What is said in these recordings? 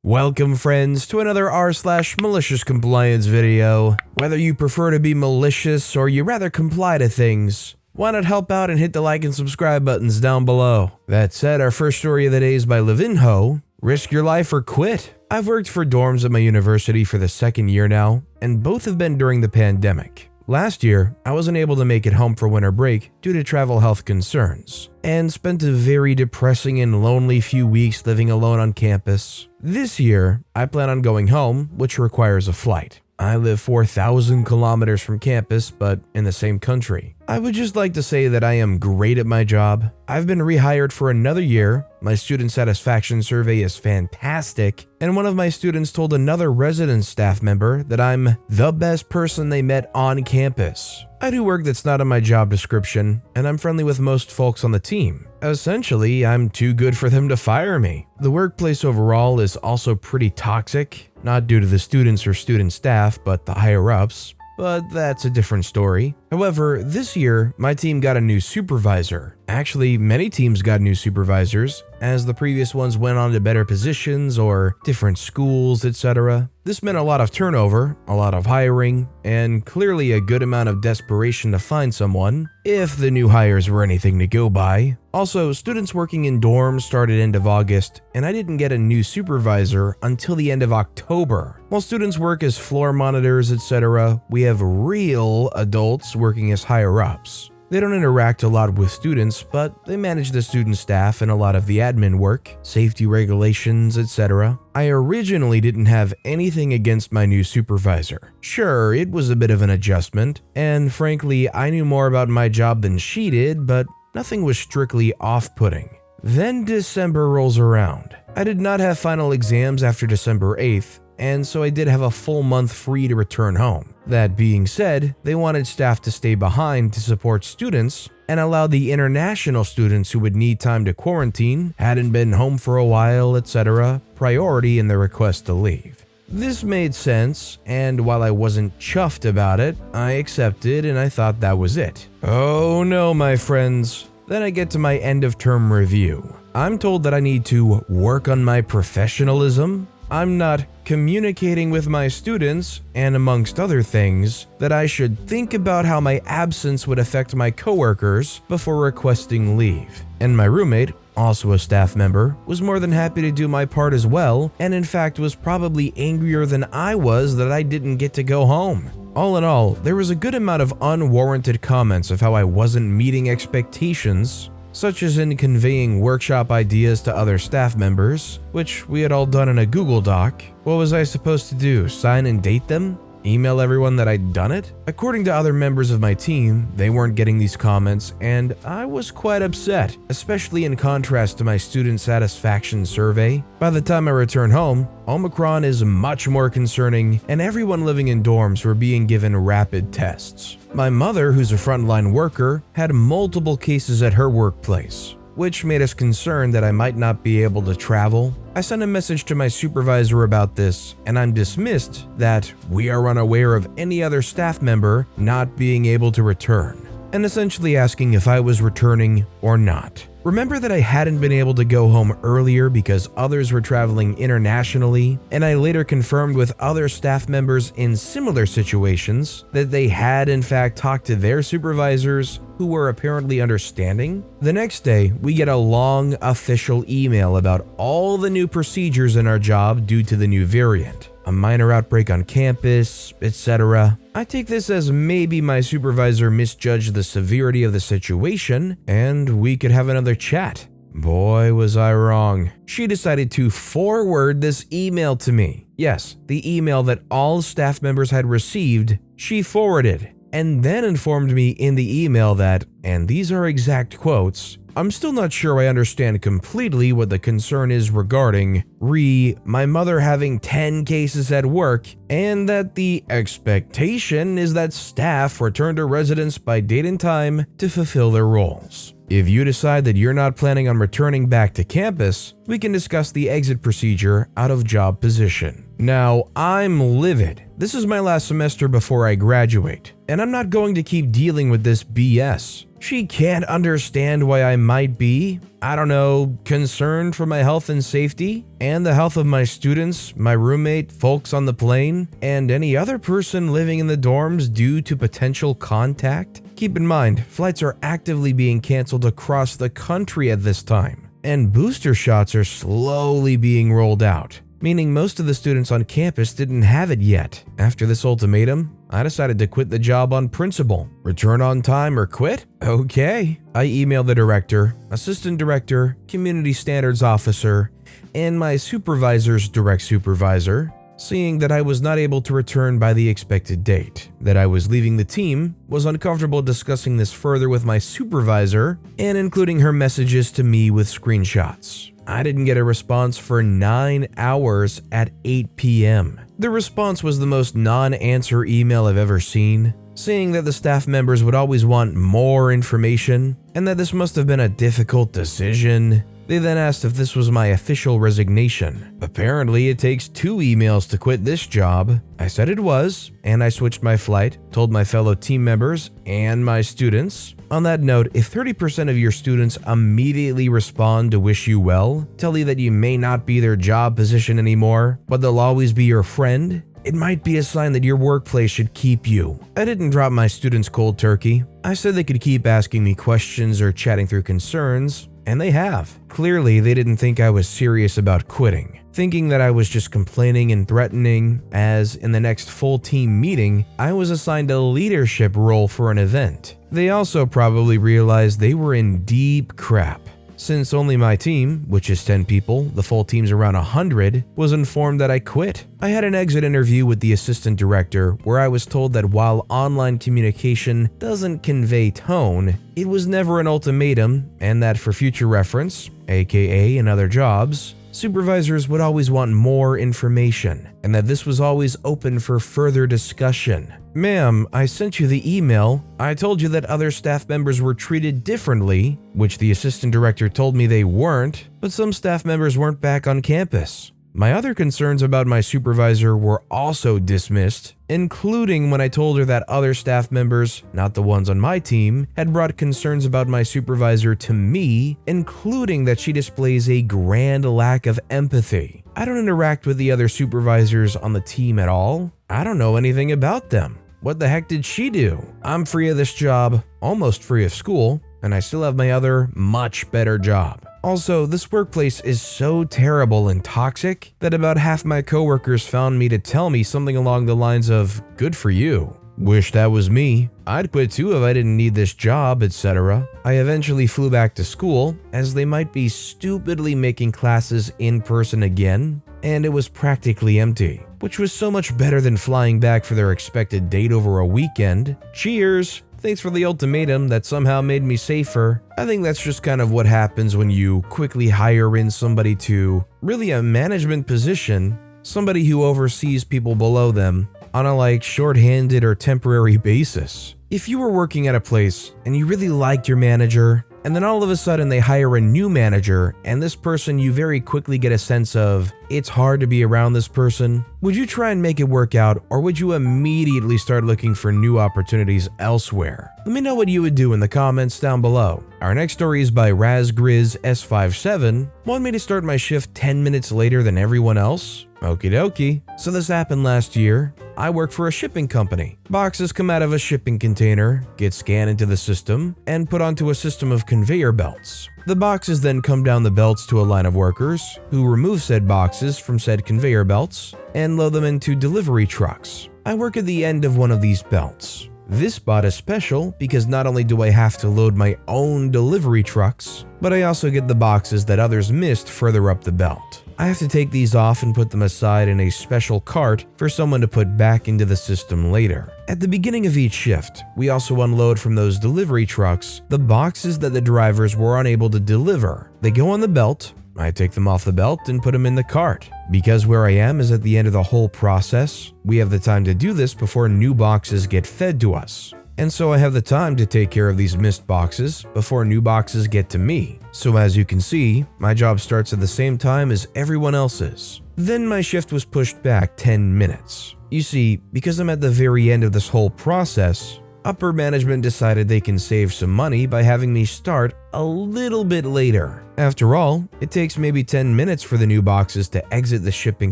Welcome friends to another r/MaliciousCompliance video. Whether you prefer to be malicious or you rather comply to things, why not help out and hit the like and subscribe buttons down below. That said, our first story of the day is by Levinho. Risk your life or quit. I've worked for dorms at my university for the second year now, and both have been during the pandemic. Last year, I wasn't able to make it home for winter break due to travel health concerns, and spent a very depressing and lonely few weeks living alone on campus. This year, I plan on going home, which requires a flight. I live 4,000 kilometers from campus, but in the same country. I would just like to say that I am great at my job. I've been rehired for another year, my student satisfaction survey is fantastic, and one of my students told another resident staff member that I'm the best person they met on campus. I do work that's not in my job description, and I'm friendly with most folks on the team. Essentially, I'm too good for them to fire me. The workplace overall is also pretty toxic, not due to the students or student staff, but the higher-ups. But that's a different story. However, this year, my team got a new supervisor. Actually, many teams got new supervisors, as the previous ones went on to better positions or different schools, etc. This meant a lot of turnover, a lot of hiring, and clearly a good amount of desperation to find someone, if the new hires were anything to go by. Also, students working in dorms started end of August, and I didn't get a new supervisor until the end of October. While students work as floor monitors, etc., we have real adults working as higher-ups. They don't interact a lot with students, but they manage the student staff and a lot of the admin work, safety regulations, etc. I originally didn't have anything against my new supervisor. Sure, it was a bit of an adjustment, and frankly, I knew more about my job than she did, but nothing was strictly off-putting. Then December rolls around. I did not have final exams after December 8th, and so I did have a full month free to return home. That being said, they wanted staff to stay behind to support students and allow the international students who would need time to quarantine, hadn't been home for a while, etc., priority in their request to leave. This made sense, and while I wasn't chuffed about it, I accepted and I thought that was it. Oh no, my friends. Then I get to my end of term review. I'm told that I need to work on my professionalism. I'm not communicating with my students, and amongst other things, that I should think about how my absence would affect my coworkers before requesting leave. And my roommate, also a staff member, was more than happy to do my part as well, and in fact was probably angrier than I was that I didn't get to go home. All in all, there was a good amount of unwarranted comments of how I wasn't meeting expectations, such as in conveying workshop ideas to other staff members, which we had all done in a Google Doc. What was I supposed to do, sign and date them? Email everyone that I'd done it? According to other members of my team, they weren't getting these comments, and I was quite upset, especially in contrast to my student satisfaction survey. By the time I returned home, Omicron is much more concerning, and everyone living in dorms were being given rapid tests. My mother, who's a frontline worker, had multiple cases at her workplace, which made us concerned that I might not be able to travel. I sent a message to my supervisor about this, and I'm dismissed that we are unaware of any other staff member not being able to return, and essentially asking if I was returning or not. Remember that I hadn't been able to go home earlier because others were traveling internationally, and I later confirmed with other staff members in similar situations that they had in fact talked to their supervisors who were apparently understanding. The next day, we get a long official email about all the new procedures in our job due to the new variant, a minor outbreak on campus, etc. I take this as maybe my supervisor misjudged the severity of the situation and we could have another chat. Boy, was I wrong. She decided to forward this email to me. Yes, the email that all staff members had received, she forwarded, and then informed me in the email that, and these are exact quotes, "I'm still not sure I understand completely what the concern is regarding my mother having 10 cases at work, and that the expectation is that staff return to residence by date and time to fulfill their roles. If you decide that you're not planning on returning back to campus, we can discuss the exit procedure out of job position. Now, I'm livid. This is my last semester before I graduate, and I'm not going to keep dealing with this BS. She can't understand why I might be, I don't know, concerned for my health and safety, and the health of my students, my roommate, folks on the plane, and any other person living in the dorms due to potential contact. Keep in mind, flights are actively being canceled across the country at this time, and booster shots are slowly being rolled out, meaning most of the students on campus didn't have it yet. After this ultimatum, I decided to quit the job on principle. Return on time or quit? Okay. I emailed the director, assistant director, community standards officer, and my supervisor's direct supervisor, seeing that I was not able to return by the expected date, that I was leaving the team, was uncomfortable discussing this further with my supervisor, and including her messages to me with screenshots. I didn't get a response for 9 hours at 8 p.m. The response was the most non-answer email I've ever seen, saying that the staff members would always want more information and that this must have been a difficult decision. They then asked if this was my official resignation. Apparently, it takes 2 emails to quit this job. I said it was, and I switched my flight, told my fellow team members and my students. On that note, if 30% of your students immediately respond to wish you well, tell you that you may not be their job position anymore, but they'll always be your friend, it might be a sign that your workplace should keep you. I didn't drop my students cold turkey. I said they could keep asking me questions or chatting through concerns, and they have. Clearly, they didn't think I was serious about quitting, thinking that I was just complaining and threatening, as in the next full team meeting, I was assigned a leadership role for an event. They also probably realized they were in deep crap, since only my team, which is 10 people, the full team's around 100, was informed that I quit. I had an exit interview with the assistant director where I was told that while online communication doesn't convey tone, it was never an ultimatum, and that for future reference, aka in other jobs, supervisors would always want more information, and that this was always open for further discussion. Ma'am, I sent you the email. I told you that other staff members were treated differently, which the assistant director told me they weren't, but some staff members weren't back on campus. My other concerns about my supervisor were also dismissed, including when I told her that other staff members, not the ones on my team, had brought concerns about my supervisor to me, including that she displays a grand lack of empathy. I don't interact with the other supervisors on the team at all. I don't know anything about them. What the heck did she do? I'm free of this job, almost free of school, and I still have my other, much better job. Also, this workplace is so terrible and toxic that about half my coworkers found me to tell me something along the lines of, "Good for you. Wish that was me. I'd quit too if I didn't need this job," etc. I eventually flew back to school, as they might be stupidly making classes in person again, and it was practically empty, which was so much better than flying back for their expected date over a weekend. Cheers! Thanks for the ultimatum that somehow made me safer. I think that's just kind of what happens when you quickly hire in somebody to really a management position, somebody who oversees people below them on a shorthanded or temporary basis. If you were working at a place and you really liked your manager, and then all of a sudden they hire a new manager, and this person you very quickly get a sense of, it's hard to be around this person, would you try and make it work out, or would you immediately start looking for new opportunities elsewhere? Let me know what you would do in the comments down below. Our next story is by RazGrizz-S57. Want me to start my shift 10 minutes later than everyone else? Okie dokie. So this happened last year. I work for a shipping company. Boxes come out of a shipping container, get scanned into the system, and put onto a system of conveyor belts. The boxes then come down the belts to a line of workers, who remove said boxes from said conveyor belts and load them into delivery trucks. I work at the end of one of these belts. This spot is special because not only do I have to load my own delivery trucks, but I also get the boxes that others missed further up the belt. I have to take these off and put them aside in a special cart for someone to put back into the system later. At the beginning of each shift, we also unload from those delivery trucks the boxes that the drivers were unable to deliver. They go on the belt, I take them off the belt and put them in the cart. Because where I am is at the end of the whole process, we have the time to do this before new boxes get fed to us. And so I have the time to take care of these missed boxes before new boxes get to me. So as you can see, my job starts at the same time as everyone else's. Then my shift was pushed back 10 minutes. You see, because I'm at the very end of this whole process, upper management decided they can save some money by having me start a little bit later. After all, it takes maybe 10 minutes for the new boxes to exit the shipping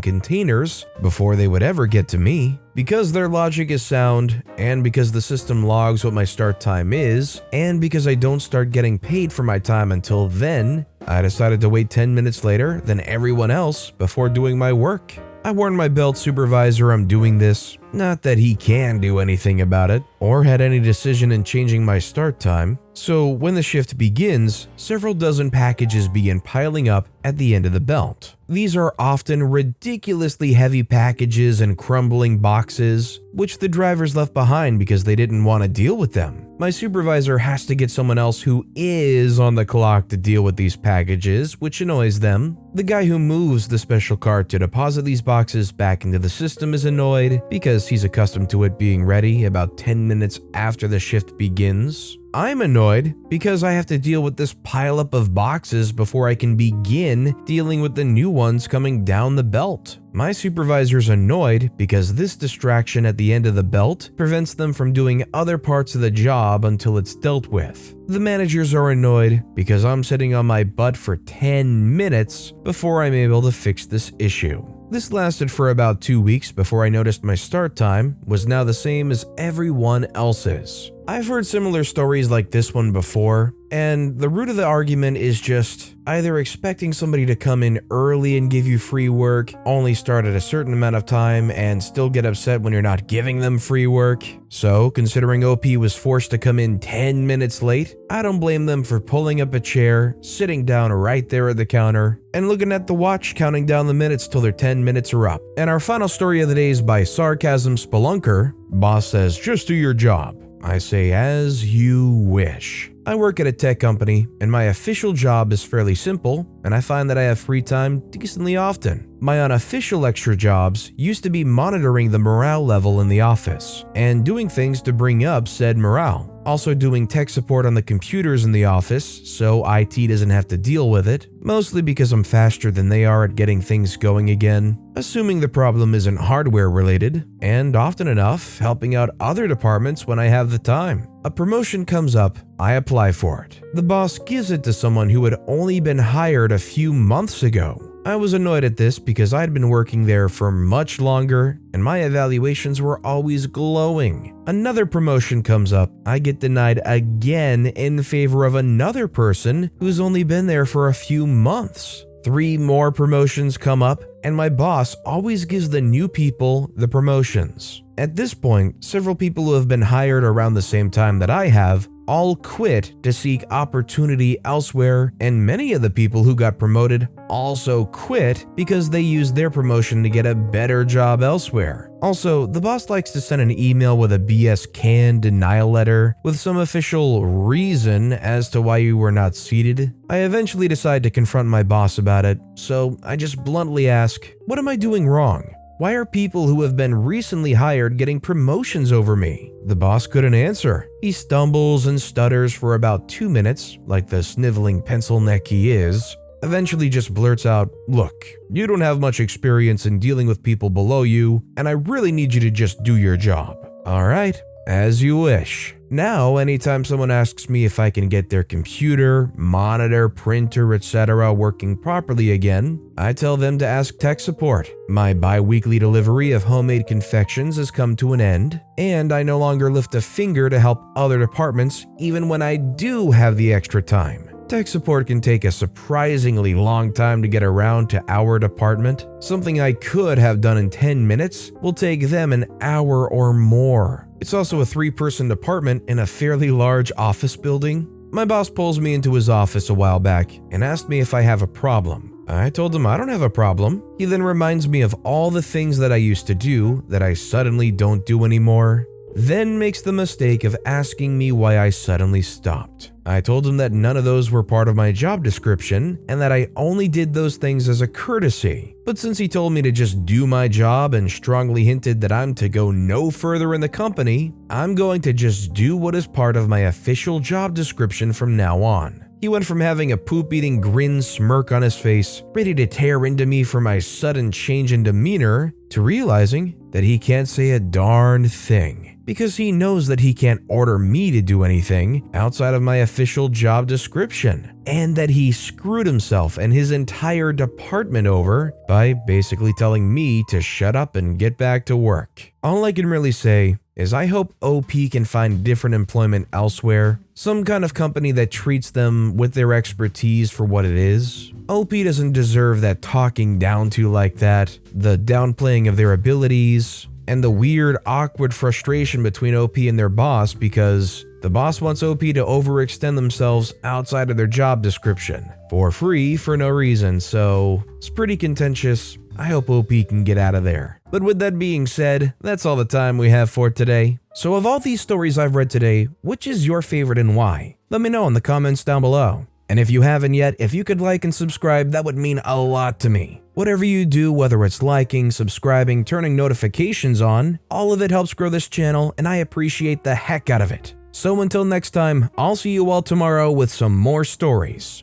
containers before they would ever get to me. Because their logic is sound, and because the system logs what my start time is, and because I don't start getting paid for my time until then, I decided to wait 10 minutes later than everyone else before doing my work. I warned my belt supervisor I'm doing this, not that he can do anything about it, or had any decision in changing my start time. So when the shift begins, several dozen packages begin piling up at the end of the belt. These are often ridiculously heavy packages and crumbling boxes, which the drivers left behind because they didn't want to deal with them. My supervisor has to get someone else who is on the clock to deal with these packages, which annoys them. The guy who moves the special cart to deposit these boxes back into the system is annoyed because he's accustomed to it being ready about 10 minutes after the shift begins. I'm annoyed because I have to deal with this pileup of boxes before I can begin dealing with the new ones coming down the belt. My supervisor's annoyed because this distraction at the end of the belt prevents them from doing other parts of the job until it's dealt with. The managers are annoyed because I'm sitting on my butt for 10 minutes before I'm able to fix this issue. This lasted for about 2 weeks before I noticed my start time was now the same as everyone else's. I've heard similar stories like this one before, and the root of the argument is just either expecting somebody to come in early and give you free work, only start at a certain amount of time, and still get upset when you're not giving them free work. So, considering OP was forced to come in 10 minutes late, I don't blame them for pulling up a chair, sitting down right there at the counter, and looking at the watch counting down the minutes till their 10 minutes are up. And our final story of the day is by Sarcasm Spelunker. Boss says, "Just do your job." I say, "As you wish." I work at a tech company, and my official job is fairly simple, and I find that I have free time decently often. My unofficial extra jobs used to be monitoring the morale level in the office, and doing things to bring up said morale. Also doing tech support on the computers in the office, so IT doesn't have to deal with it, mostly because I'm faster than they are at getting things going again, assuming the problem isn't hardware related, and often enough, helping out other departments when I have the time. A promotion comes up, I apply for it. The boss gives it to someone who had only been hired a few months ago. I was annoyed at this because I'd been working there for much longer and my evaluations were always glowing. Another promotion comes up, I get denied again in favor of another person who's only been there for a few months. 3 more promotions come up and my boss always gives the new people the promotions. At this point, several people who have been hired around the same time that I have all quit to seek opportunity elsewhere, and many of the people who got promoted also quit because they used their promotion to get a better job elsewhere. Also, the boss likes to send an email with a BS can denial letter with some official reason as to why you were not seated. I eventually decide to confront my boss about it, so I just bluntly ask, what am I doing wrong? Why are people who have been recently hired getting promotions over me? The boss couldn't answer. He stumbles and stutters for about 2 minutes, like the sniveling pencil neck he is. Eventually just blurts out, "Look, you don't have much experience in dealing with people below you, and I really need you to just do your job." Alright, as you wish. Now, anytime someone asks me if I can get their computer, monitor, printer, etc. working properly again, I tell them to ask tech support. My bi-weekly delivery of homemade confections has come to an end, and I no longer lift a finger to help other departments even when I do have the extra time. Tech support can take a surprisingly long time to get around to our department. Something I could have done in 10 minutes will take them an hour or more. It's also a 3-person department in a fairly large office building. My boss pulls me into his office a while back and asked me if I have a problem. I told him I don't have a problem. He then reminds me of all the things that I used to do that I suddenly don't do anymore, then makes the mistake of asking me why I suddenly stopped. I told him that none of those were part of my job description and that I only did those things as a courtesy. But since he told me to just do my job and strongly hinted that I'm to go no further in the company, I'm going to just do what is part of my official job description from now on. He went from having a poop-eating grin smirk on his face, ready to tear into me for my sudden change in demeanor, to realizing that he can't say a darn thing, because he knows that he can't order me to do anything outside of my official job description, and that he screwed himself and his entire department over by basically telling me to shut up and get back to work. All I can really say is I hope OP can find different employment elsewhere, some kind of company that treats them with their expertise for what it is. OP doesn't deserve that talking down to like that, the downplaying of their abilities, and the weird, awkward frustration between OP and their boss because the boss wants OP to overextend themselves outside of their job description for free for no reason, so it's pretty contentious. I hope OP can get out of there. But with that being said, that's all the time we have for today. So of all these stories I've read today, which is your favorite and why? Let me know in the comments down below. And if you haven't yet, if you could like and subscribe, that would mean a lot to me. Whatever you do, whether it's liking, subscribing, turning notifications on, all of it helps grow this channel and I appreciate the heck out of it. So until next time, I'll see you all tomorrow with some more stories.